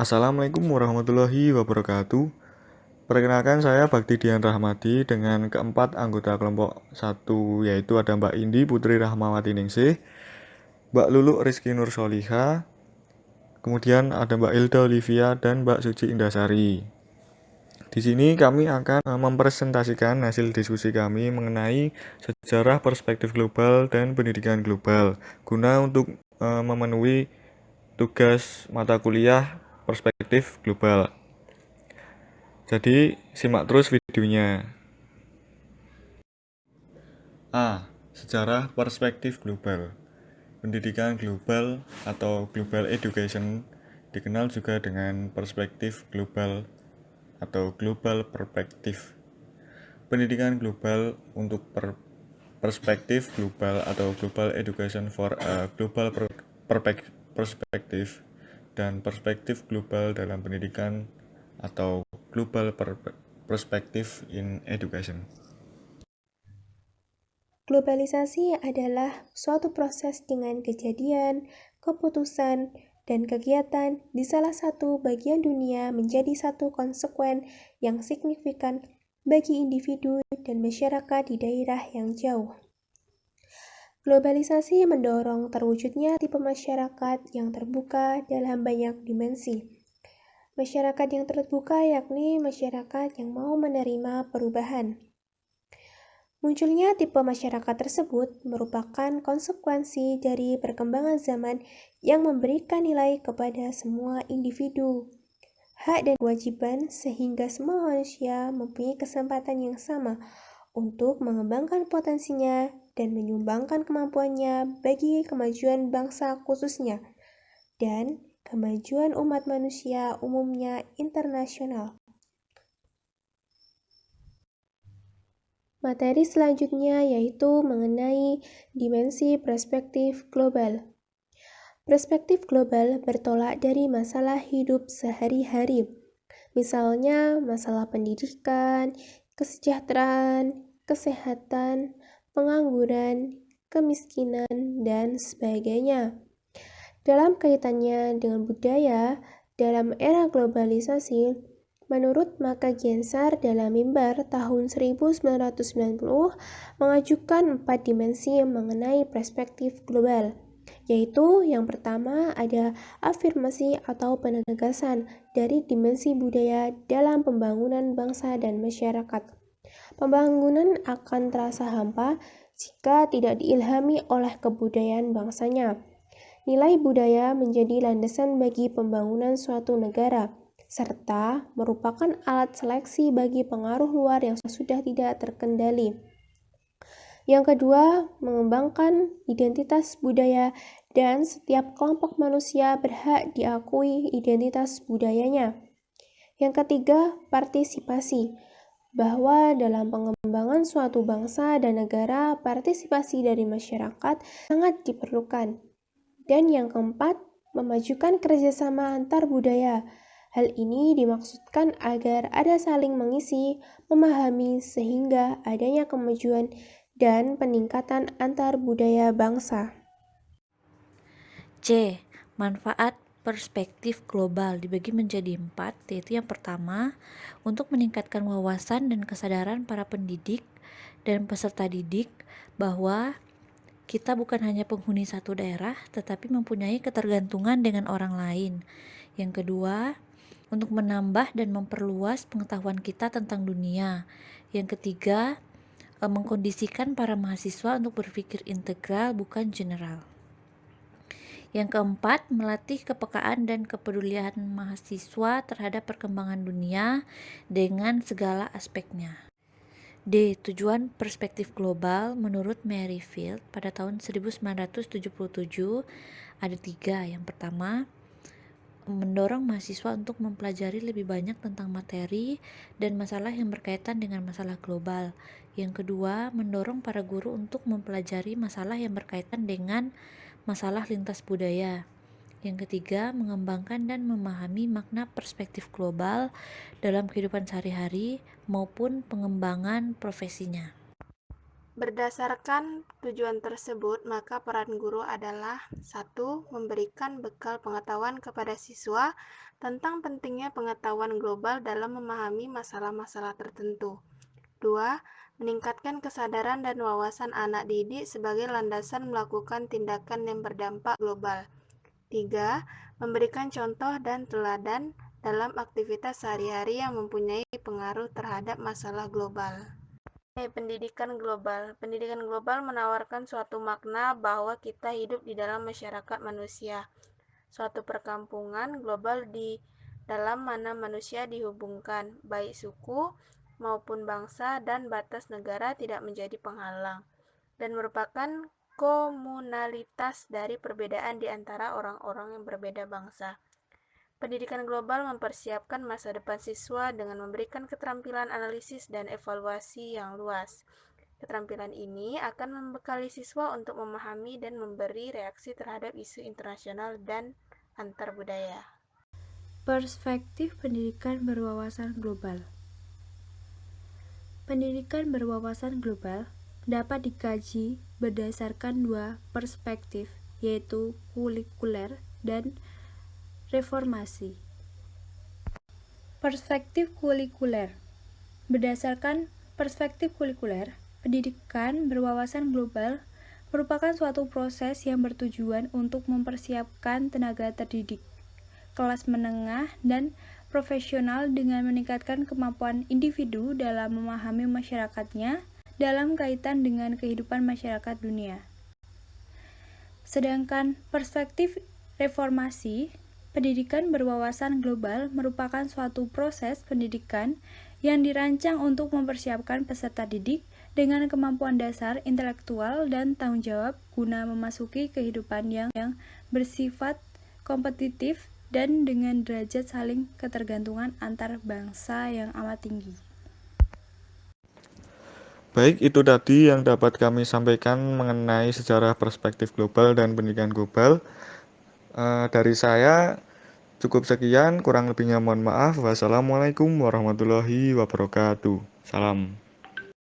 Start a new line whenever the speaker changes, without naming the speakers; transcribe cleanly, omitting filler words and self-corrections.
Assalamualaikum warahmatullahi wabarakatuh. Perkenalkan saya Bakti Dian Rahmadi dengan keempat anggota kelompok 1 yaitu ada Mbak Indi Putri Rahmawati Ningsih, Mbak Lulu Rizky Nur Soliha, kemudian ada Mbak Hilda Olivia dan Mbak Suci Indasari. Di sini kami akan mempresentasikan hasil diskusi kami mengenai sejarah perspektif global dan pendidikan global guna untuk memenuhi tugas mata kuliah perspektif global. Jadi simak terus videonya. A. Sejarah perspektif global. Pendidikan global atau global education dikenal juga dengan perspektif global atau global perspective. Pendidikan global untuk perspektif global atau global education for a global perspective dan perspektif global dalam pendidikan atau global perspective in education.
Globalisasi adalah suatu proses dengan kejadian, keputusan, dan kegiatan di salah satu bagian dunia menjadi satu konsekuen yang signifikan bagi individu dan masyarakat di daerah yang jauh. Globalisasi mendorong terwujudnya tipe masyarakat yang terbuka dalam banyak dimensi. Masyarakat yang terbuka yakni masyarakat yang mau menerima perubahan. Munculnya tipe masyarakat tersebut merupakan konsekuensi dari perkembangan zaman yang memberikan nilai kepada semua individu, hak dan kewajiban sehingga semua manusia mempunyai kesempatan yang sama untuk mengembangkan potensinya dan menyumbangkan kemampuannya bagi kemajuan bangsa khususnya dan kemajuan umat manusia umumnya internasional. Materi selanjutnya yaitu mengenai dimensi perspektif global. Perspektif global bertolak dari masalah hidup sehari-hari, misalnya masalah pendidikan, kesejahteraan, kesehatan, pengangguran, kemiskinan, dan sebagainya. Dalam kaitannya dengan budaya, dalam era globalisasi, menurut Maka Gensar dalam Mimbar tahun 1990 mengajukan 4 dimensi mengenai perspektif global, yaitu yang pertama ada afirmasi atau penegasan dari dimensi budaya dalam pembangunan bangsa dan masyarakat. Pembangunan akan terasa hampa jika tidak diilhami oleh kebudayaan bangsanya. Nilai budaya menjadi landasan bagi pembangunan suatu negara, serta merupakan alat seleksi bagi pengaruh luar yang sudah tidak terkendali. Yang kedua, mengembangkan identitas budaya dan setiap kelompok manusia berhak diakui identitas budayanya. Yang ketiga, partisipasi, bahwa dalam pengembangan suatu bangsa dan negara, partisipasi dari masyarakat sangat diperlukan. Dan yang keempat, memajukan kerjasama antar budaya. Hal ini dimaksudkan agar ada saling mengisi, memahami, sehingga adanya kemajuan dan peningkatan antar budaya bangsa.
C. Manfaat perspektif global dibagi menjadi 4, yaitu yang pertama, untuk meningkatkan wawasan dan kesadaran para pendidik dan peserta didik bahwa kita bukan hanya penghuni satu daerah, tetapi mempunyai ketergantungan dengan orang lain. Yang kedua, untuk menambah dan memperluas pengetahuan kita tentang dunia. Yang ketiga, mengkondisikan para mahasiswa untuk berpikir integral bukan general. Yang keempat, melatih kepekaan dan kepedulian mahasiswa terhadap perkembangan dunia dengan segala aspeknya. D. Tujuan perspektif global menurut Merrifield pada tahun 1977 ada 3. Yang pertama, mendorong mahasiswa untuk mempelajari lebih banyak tentang materi dan masalah yang berkaitan dengan masalah global. Yang kedua, mendorong para guru untuk mempelajari masalah yang berkaitan dengan masalah lintas budaya. Yang ketiga, mengembangkan dan memahami makna perspektif global dalam kehidupan sehari-hari maupun pengembangan profesinya.
Berdasarkan tujuan tersebut, maka peran guru adalah 1. Memberikan bekal pengetahuan kepada siswa tentang pentingnya pengetahuan global dalam memahami masalah-masalah tertentu. 2. Meningkatkan kesadaran dan wawasan anak didik sebagai landasan melakukan tindakan yang berdampak global. 3. Memberikan contoh dan teladan dalam aktivitas sehari-hari yang mempunyai pengaruh terhadap masalah global. Pendidikan global. Pendidikan global menawarkan suatu makna bahwa kita hidup di dalam masyarakat manusia, suatu perkampungan global di dalam mana manusia dihubungkan, baik suku maupun bangsa dan batas negara tidak menjadi penghalang, dan merupakan komunalitas dari perbedaan di antara orang-orang yang berbeda bangsa. Pendidikan global mempersiapkan masa depan siswa dengan memberikan keterampilan analisis dan evaluasi yang luas. Keterampilan ini akan membekali siswa untuk memahami dan memberi reaksi terhadap isu internasional dan antar budaya.
Perspektif pendidikan berwawasan global. Pendidikan berwawasan global dapat dikaji berdasarkan dua perspektif, yaitu kurikuler dan reformasi. Perspektif kurikuler. Berdasarkan perspektif kurikuler, pendidikan berwawasan global merupakan suatu proses yang bertujuan untuk mempersiapkan tenaga terdidik, kelas menengah, dan profesional dengan meningkatkan kemampuan individu dalam memahami masyarakatnya dalam kaitan dengan kehidupan masyarakat dunia. Sedangkan perspektif reformasi, pendidikan berwawasan global merupakan suatu proses pendidikan yang dirancang untuk mempersiapkan peserta didik dengan kemampuan dasar intelektual dan tanggung jawab guna memasuki kehidupan yang bersifat kompetitif dan dengan derajat saling ketergantungan antar bangsa yang amat tinggi.
Baik, itu tadi yang dapat kami sampaikan mengenai sejarah perspektif global dan pendidikan global. Dari saya cukup sekian, kurang lebihnya mohon maaf. Wassalamualaikum warahmatullahi wabarakatuh. Salam.